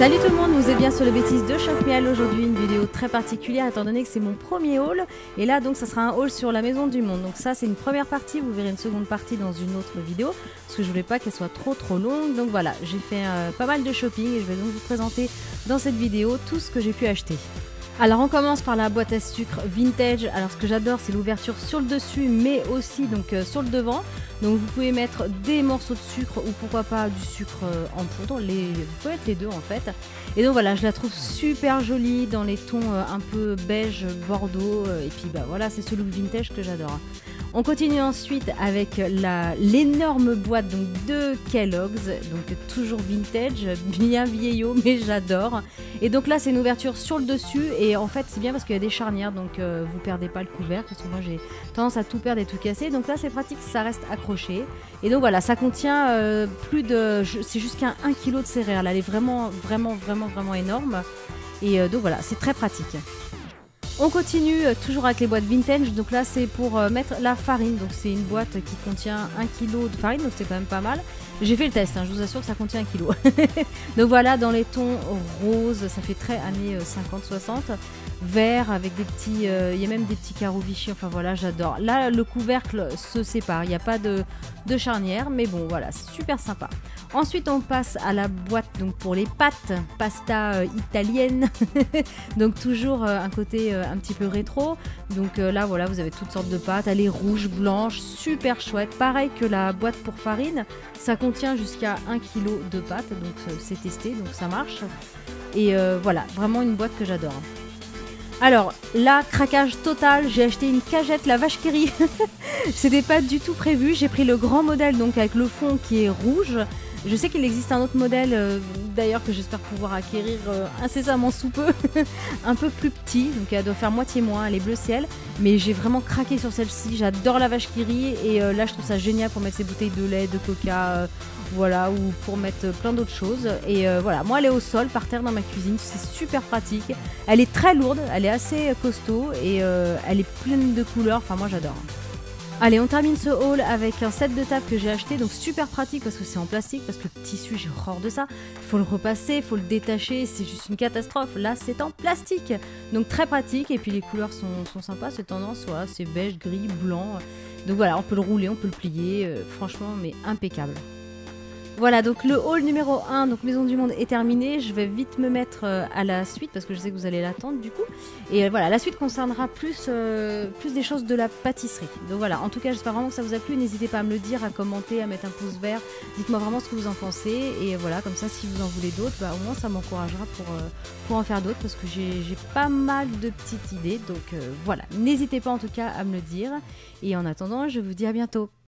Salut tout le monde, vous êtes bien sur le bêtise de Shop Me All. Aujourd'hui une vidéo très particulière étant donné que c'est mon premier haul. Et là donc ça sera un haul sur la Maison du Monde. Donc ça c'est une première partie, vous verrez une seconde partie dans une autre vidéo. Parce que je voulais pas qu'elle soit trop longue. Donc voilà, j'ai fait pas mal de shopping et je vais donc vous présenter dans cette vidéo tout ce que j'ai pu acheter. Alors on commence par la boîte à sucre vintage. Alors ce que j'adore c'est l'ouverture sur le dessus mais aussi donc sur le devant. Donc vous pouvez mettre des morceaux de sucre ou pourquoi pas du sucre en poudre, vous pouvez mettre les deux en fait. Et donc voilà, je la trouve super jolie dans les tons un peu beige, bordeaux et puis bah voilà, c'est ce look vintage que j'adore. On continue ensuite avec l'énorme boîte donc, de Kellogg's, donc toujours vintage, bien vieillot mais j'adore. Et donc là c'est une ouverture sur le dessus et en fait c'est bien parce qu'il y a des charnières donc vous perdez pas le couvercle parce que moi j'ai tendance à tout perdre et tout casser. Donc là c'est pratique, ça reste accroché. Et donc voilà, ça contient c'est jusqu'à 1 kg de céréales, elle est vraiment énorme. Et donc voilà, c'est très pratique. On continue toujours avec les boîtes vintage, donc là c'est pour mettre la farine, donc c'est une boîte qui contient 1 kg de farine, donc c'est quand même pas mal. J'ai fait le test, hein, je vous assure que ça contient 1 kg. Donc voilà, dans les tons roses, ça fait très années 50-60, vert avec des petits, il y a même des petits carreaux Vichy, enfin voilà, j'adore. Là le couvercle se sépare, il n'y a pas de charnière, mais bon voilà, c'est super sympa. Ensuite on passe à la boîte donc pour les pâtes, pasta italienne, donc toujours un côté un petit peu rétro. Donc là voilà, vous avez toutes sortes de pâtes, elle est rouge, blanche, super chouette. Pareil que la boîte pour farine, ça contient jusqu'à 1 kg de pâtes, donc c'est testé, donc ça marche. Et voilà, vraiment une boîte que j'adore. Alors là, craquage total, j'ai acheté une cagette la vache qui rit. C'était pas du tout prévu, j'ai pris le grand modèle donc avec le fond qui est rouge. Je sais qu'il existe un autre modèle d'ailleurs que j'espère pouvoir acquérir incessamment sous peu, un peu plus petit, donc elle doit faire moitié moins, elle est bleu ciel, mais j'ai vraiment craqué sur celle-ci, j'adore la vache qui rit et là je trouve ça génial pour mettre ses bouteilles de lait, de coca, voilà, ou pour mettre plein d'autres choses. Et voilà, moi elle est au sol, par terre dans ma cuisine, c'est super pratique, elle est très lourde, elle est assez costaud et elle est pleine de couleurs, enfin moi j'adore. Allez, on termine ce haul avec un set de table que j'ai acheté, donc super pratique parce que c'est en plastique, parce que le tissu j'ai horreur de ça, il faut le repasser, il faut le détacher, c'est juste une catastrophe. Là c'est en plastique, donc très pratique et puis les couleurs sont sympas, c'est tendance, voilà, c'est beige, gris, blanc, donc voilà, on peut le rouler, on peut le plier, franchement mais impeccable. Voilà, donc le haul numéro 1, donc Maison du Monde est terminé. Je vais vite me mettre à la suite parce que je sais que vous allez l'attendre du coup. Et voilà, la suite concernera plus des choses de la pâtisserie. Donc voilà, en tout cas j'espère vraiment que ça vous a plu. N'hésitez pas à me le dire, à commenter, à mettre un pouce vert. Dites-moi vraiment ce que vous en pensez. Et voilà, comme ça si vous en voulez d'autres, bah, au moins ça m'encouragera pour en faire d'autres parce que j'ai pas mal de petites idées. Donc voilà, n'hésitez pas en tout cas à me le dire. Et en attendant, je vous dis à bientôt.